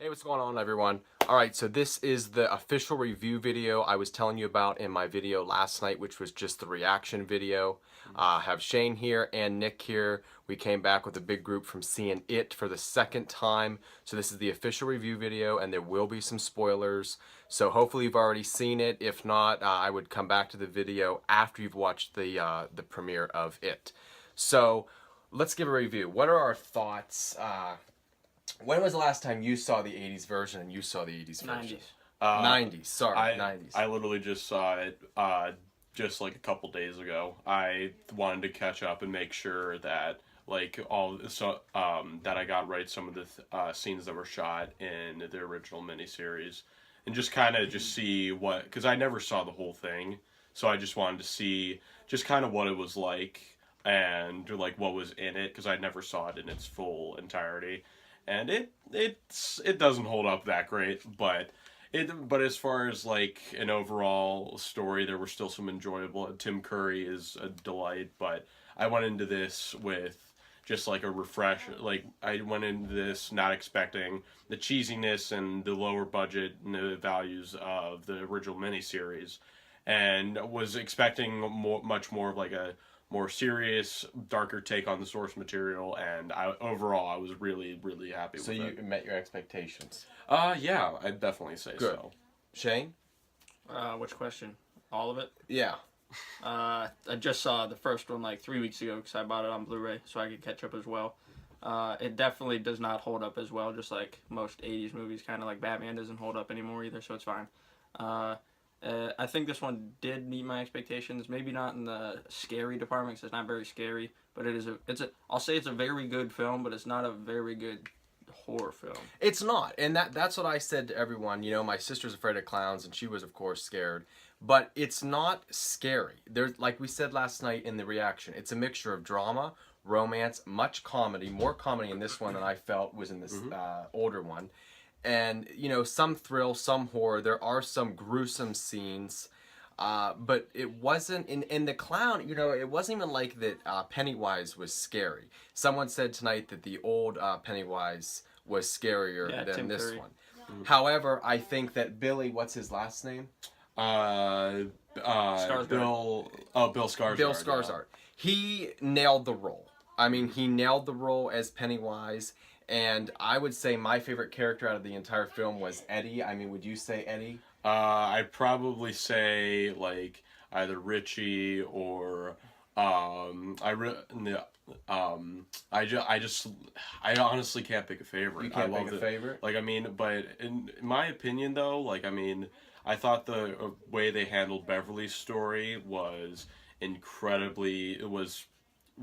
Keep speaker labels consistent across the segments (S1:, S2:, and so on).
S1: Hey, what's going on, everyone? Alright, so this is the official review video I was telling you about in my video last night, which was just the reaction video. I have Shane here and Nick here. We came back with a big group from seeing It for the second time. So this is the official review video, and there will be some spoilers. So hopefully you've already seen it. If not, I would come back to the video after you've watched the premiere of It. So let's give a review. What are our thoughts? When was the last time you saw the 80s version and you saw the 80s version? 90s, sorry, 90s.
S2: I literally just saw it just like a couple days ago. I wanted to catch up and make sure that that I got right some of the scenes that were shot in the original miniseries, and just kind of see what, because I never saw the whole thing, so I just wanted to see just kind of what it was like and like what was in it, because I never saw it in its full entirety. And it doesn't hold up that great, but as far as like an overall story, there were still some enjoyable. Tim Curry is a delight, but I went into this with just like a refresh. Like, I went into this not expecting the cheesiness and the lower budget and the values of the original miniseries, and was expecting much more of like a more serious, darker take on the source material, and overall I was really, really happy with it.
S1: So you met your expectations?
S2: Yeah, I'd definitely say so.
S1: Shane?
S3: Which question? All of it?
S1: Yeah.
S3: I just saw the first one like 3 weeks ago because I bought it on Blu-ray so I could catch up as well. It definitely does not hold up as well, just like most 80s movies, kind of like Batman doesn't hold up anymore either, so it's fine. I think this one did meet my expectations. Maybe not in the scary department because it's not very scary, but I'll say it's a very good film, but it's not a very good horror film.
S1: It's not, and that's what I said to everyone. You know, my sister's afraid of clowns, and she was, of course, scared. But it's not scary. There's, like we said last night in the reaction, it's a mixture of drama, romance, much comedy, more comedy in this one than I felt was in this older one. And, you know, some thrill, some horror. There are some gruesome scenes. But it wasn't, in the clown, you know, it wasn't even like that Pennywise was scary. Someone said tonight that the old Pennywise was scarier than
S3: Tim
S1: this
S3: Curry.
S1: one. However, I think that Billy, what's his last name?
S2: Bill Skarsgård.
S1: Bill Skarsgård. He nailed the role. I mean, he nailed the role as Pennywise. And I would say my favorite character out of the entire film was Eddie. I mean, would you say Eddie?
S2: I'd probably say like either Richie or I honestly can't pick a favorite.
S1: You can't pick a favorite?
S2: Like, I mean, but in my opinion though, like, I mean, I thought the way they handled Beverly's story was it was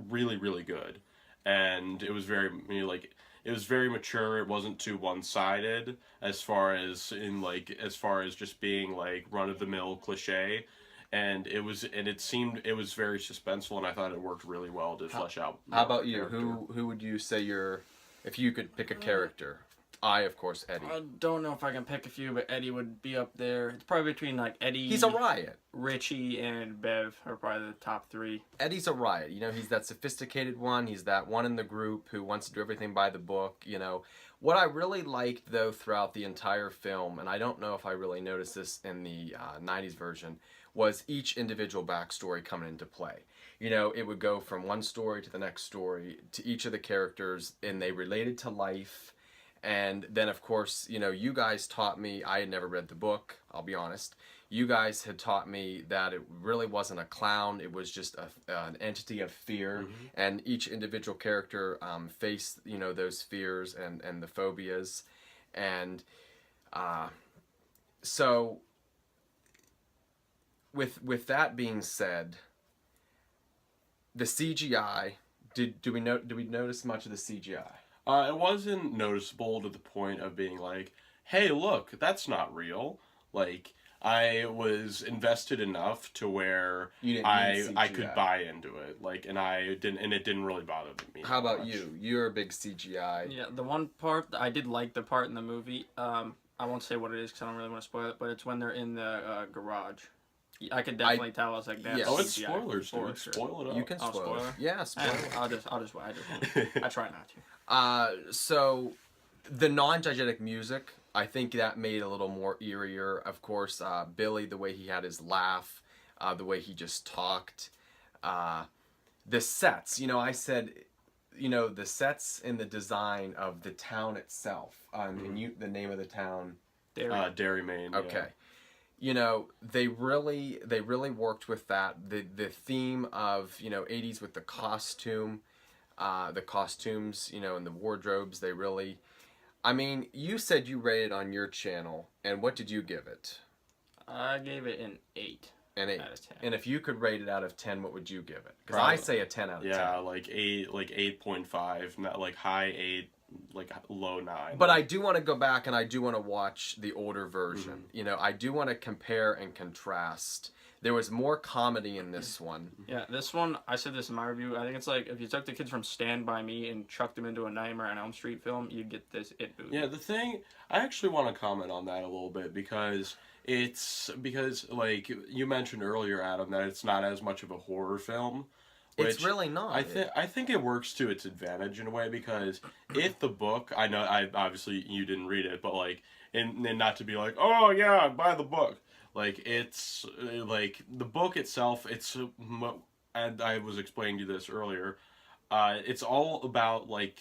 S2: really, really good. And it was very, you know, like, it was very mature. It wasn't too one-sided as far as just being like run-of-the-mill cliche, and it was very suspenseful, and I thought it worked really well to flesh out.
S1: How about you? Who would you say if you could pick a character? I, of course, Eddie.
S3: I don't know if I can pick a few, but Eddie would be up there. It's probably between like Eddie.
S1: He's a riot.
S3: Richie and Bev are probably the top three.
S1: Eddie's a riot. You know, he's that sophisticated one. He's that one in the group who wants to do everything by the book. You know, what I really liked though throughout the entire film, and I don't know if I really noticed this in the 90s version, was each individual backstory coming into play. You know, it would go from one story to the next story to each of the characters, and they related to life. And then, of course, you know, you guys taught me, I had never read the book, I'll be honest. You guys had taught me that it really wasn't a clown, it was just an entity of fear. And each individual character faced, you know, those fears and the phobias. And so, with that being said, the CGI, did we notice much of the CGI?
S2: It wasn't noticeable to the point of being like, hey, look, that's not real. Like, I was invested enough to where I could buy into it. Like, and it didn't really bother me.
S1: How about you? You're a big CGI.
S3: Yeah, the one part, I did like the part in the movie. I won't say what it is because I don't really want to spoil it, but it's when they're in the garage. I could definitely tell. I was like, that's
S1: yes.
S2: Oh, it's
S3: CGI
S2: spoilers,
S3: for
S2: dude.
S3: sure.
S2: Spoil it up.
S1: You can spoil it. Yeah, spoil it.
S3: I'll just I try not to.
S1: So The non-diegetic music, I think that made a little more eerier. Of course, Billy, the way he had his laugh, the way he just talked, uh, the sets. I said, the sets and the design of the town itself, and the name of the town.
S2: Dairy Maine.
S1: Okay. They really worked with that. The theme of 80s with the costumes, and the wardrobes. They really. I mean, you said you rated on your channel, and what did you give it?
S3: I gave it an 8.
S1: An 8.
S3: Out of 10.
S1: And if you could rate it out of 10, what would you give it? Because I say a 10 out of 10.
S2: Yeah, like 8, like 8.5, not like high 8, like low 9.
S1: But I do want to go back and I do want to watch the older version. I do want to compare and contrast. There was more comedy in this one.
S3: Yeah, this one, I said this in my review, I think it's like if you took the kids from Stand By Me and chucked them into a Nightmare on Elm Street film, you'd get this It movie.
S2: Yeah, the thing, I actually want to comment on that a little bit because like you mentioned earlier, Adam, that it's not as much of a horror film.
S1: It's really not.
S2: I think it works to its advantage in a way because the book, I know, obviously you didn't read it, but like, and not to be like, oh yeah, buy the book. Like, it's, like, the book itself, and I was explaining to you this earlier, it's all about, like,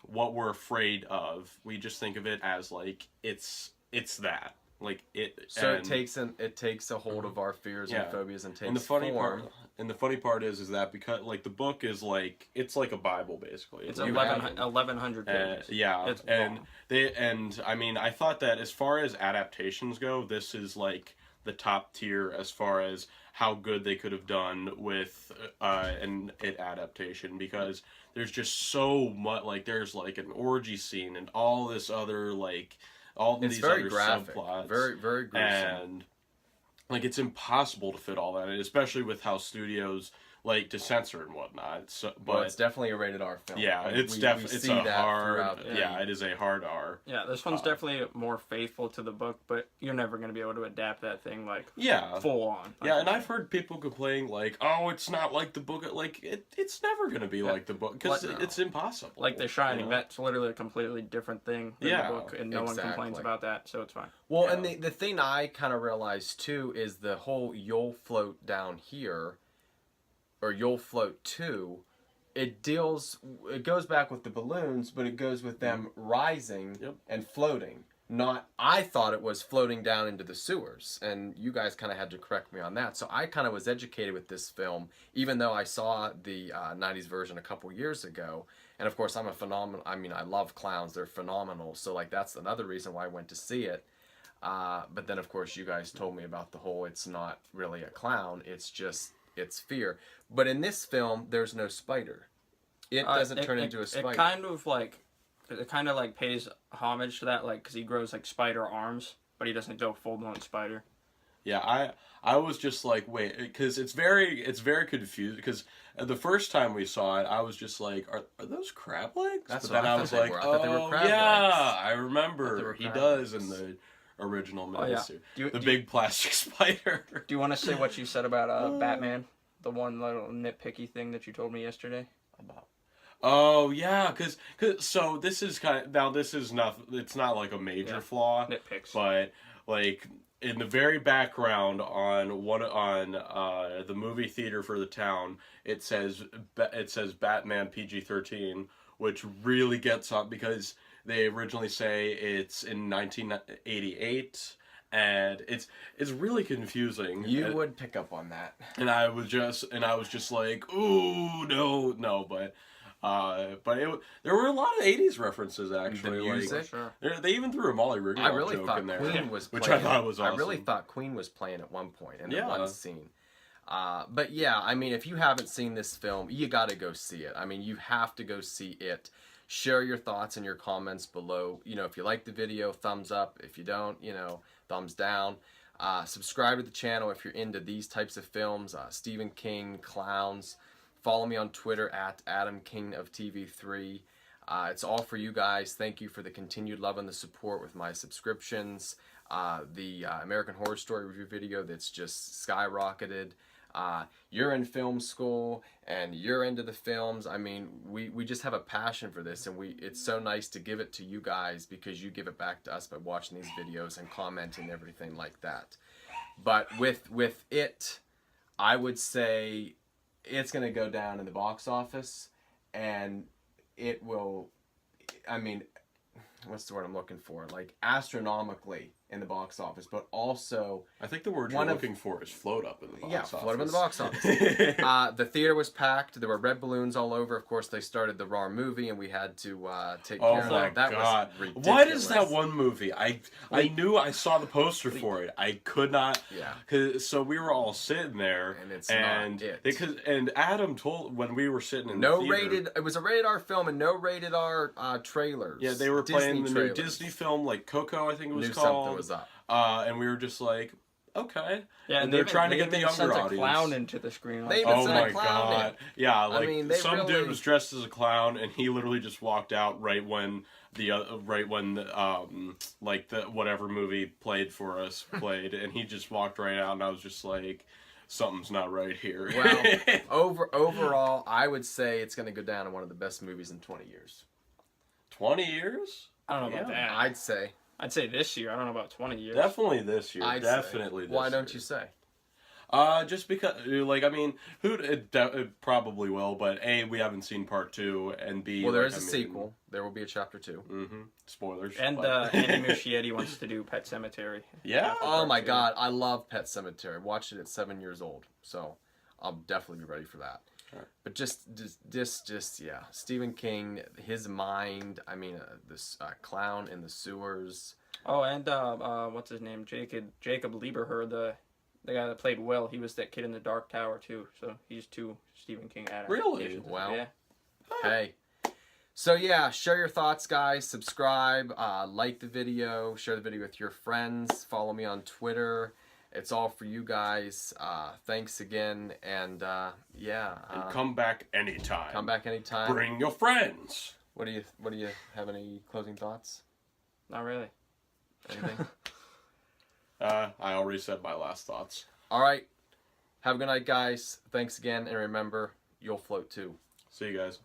S2: what we're afraid of. We just think of it as, like, it's that. Like,
S1: So it takes a hold of our fears and phobias and takes form.
S2: And the funny part is that because, like, the book is, like, it's like a Bible, basically.
S3: It's 1,100 pages.
S2: Yeah,
S3: it's
S2: I mean, I thought that as far as adaptations go, this is, like, the top tier as far as how good they could have done with an adaptation, because there's just so much, like, there's, like, an orgy scene and all this other, like, these other
S1: graphic.
S2: subplots.
S1: Very, very gruesome.
S2: And, like, it's impossible to fit all that in, especially with how studios like to censor and whatnot. So, but
S1: it's definitely a rated R film.
S2: Yeah, it's definitely it's a hard. Yeah, it is a hard R.
S3: Yeah, this one's definitely more faithful to the book, but you're never going to be able to adapt that thing like full on.
S2: Yeah, and I've heard people complain like, "Oh, it's not like the book." Like it's never going to be like the book because it's impossible.
S3: Like The Shining, that's literally a completely different thing than the book, and no one complains about that, so it's fine.
S1: Well, and the thing I kind of realized too is the whole "you'll float down here," or "you'll float too." It goes back with the balloons, but it goes with them rising and floating. I thought it was floating down into the sewers, and you guys kind of had to correct me on that. So I kind of was educated with this film, even though I saw the 90s version a couple years ago. And of course, I'm a phenomenal, I mean, I love clowns. They're phenomenal. So like, that's another reason why I went to see it. But then of course, you guys told me about the whole, it's not really a clown. It's fear. But in this film, there's no spider. It doesn't turn into a spider.
S3: It kind of like pays homage to that, like, because he grows like spider arms, but he doesn't go full blown spider.
S2: Yeah, I was just like, wait, because it's very confused. Because the first time we saw it, I was just like, are those crab legs?
S1: That's
S2: but
S1: what
S2: then I was like,
S1: I thought they were crab legs.
S2: I remember he does in the original miniseries. The big plastic spider.
S3: Do you want to say what you said about Batman? The one little nitpicky thing that you told me yesterday about.
S2: Oh yeah, because so this is this is not, it's not like a major flaw,
S3: nitpicks,
S2: but like in the very background on the movie theater for the town, it says Batman PG-13, which really gets up because they originally say it's in 1988. And it's really confusing.
S1: You would pick up on that.
S2: And I was just like, ooh, no, but there were a lot of 80s references actually.
S1: The music?
S3: Sure.
S2: They even threw a Molly Ringwald joke in there.
S1: Queen was playing,
S2: which I thought was awesome.
S1: I really thought Queen was playing at one point in the one scene. But yeah, I mean, if you haven't seen this film, you got to go see it. I mean, you have to go see it. Share your thoughts and your comments below. If you like the video, thumbs up. If you don't, thumbs down. Subscribe to the channel if you're into these types of films. Stephen King, clowns. Follow me on Twitter at Adam King of TV3. It's all for you guys. Thank you for the continued love and the support with my subscriptions. The American Horror Story review video that's just skyrocketed. you're in film school and you're into the films. I mean, we just have a passion for this, and it's so nice to give it to you guys because you give it back to us by watching these videos and commenting and everything like that. But with it, I would say it's going to go down in the box office, and it will, I mean, what's the word I'm looking for? Like, astronomically in the box office, but also...
S2: I think the word you're looking for is float up in the box office.
S1: Yeah, float up in the box office. The theater was packed. There were red balloons all over. Of course, they started the Raw movie, and we had to take care of that.
S2: Oh my
S1: That
S2: God.
S1: was ridiculous.
S2: What is that one movie? I knew I saw the poster for it. I could not...
S1: Yeah.
S2: So we were all sitting there.
S1: And it's not it.
S2: And Adam told, when we were sitting in the theater...
S1: It was a rated R film and no rated R trailers.
S2: Yeah, they were playing the
S1: trailers.
S2: new Disney film, like Coco, I think it was
S1: Knew
S2: called.
S1: something was up.
S2: And we were just like, okay.
S3: Yeah,
S2: and they're trying to get the younger
S3: sent
S2: audience.
S3: A clown into the screen.
S1: They even
S2: Oh
S1: sent
S2: my
S1: a clown
S2: God!
S1: in.
S2: Yeah, like
S1: I mean,
S2: some dude was dressed as a clown, and he literally just walked out right when like the whatever movie played for us played, and he just walked right out, and I was just like, something's not right here.
S1: Well, overall, I would say it's going to go down in one of the best movies in 20 years.
S2: 20 years?
S3: I don't know about that.
S1: I'd say
S3: this year. I don't know about 20 years.
S2: Definitely this year.
S1: I'd
S2: Definitely
S1: say.
S2: this
S1: Why
S2: year.
S1: don't you say?
S2: Just because, like, I mean, it probably will, but A, we haven't seen part 2, and B,
S1: well, there is a sequel. There will be a chapter 2.
S2: Mm-hmm. Spoilers.
S3: And Andy Muschietti wants to do Pet Sematary.
S2: Yeah.
S1: Oh my God, I love Pet Sematary. Watched it at 7 years old, so I'll definitely be ready for that.
S2: Right.
S1: But just yeah, Stephen King, his mind. I mean, this clown in the sewers.
S3: Oh, and what's his name? Jacob Lieberher, the guy that played Will. He was that kid in the Dark Tower too. So he's 2 Stephen King adaptations.
S2: Really?
S1: Wow.
S3: Yeah.
S1: Hey. So yeah, share your thoughts, guys. Subscribe, like the video, share the video with your friends. Follow me on Twitter. It's all for you guys. Thanks again, and yeah.
S2: And come back anytime.
S1: Come back anytime.
S2: Bring your friends.
S1: What do you have any closing thoughts?
S3: Not really.
S1: Anything?
S2: I already said my last thoughts.
S1: All right. Have a good night, guys. Thanks again, and remember, you'll float too.
S2: See you guys.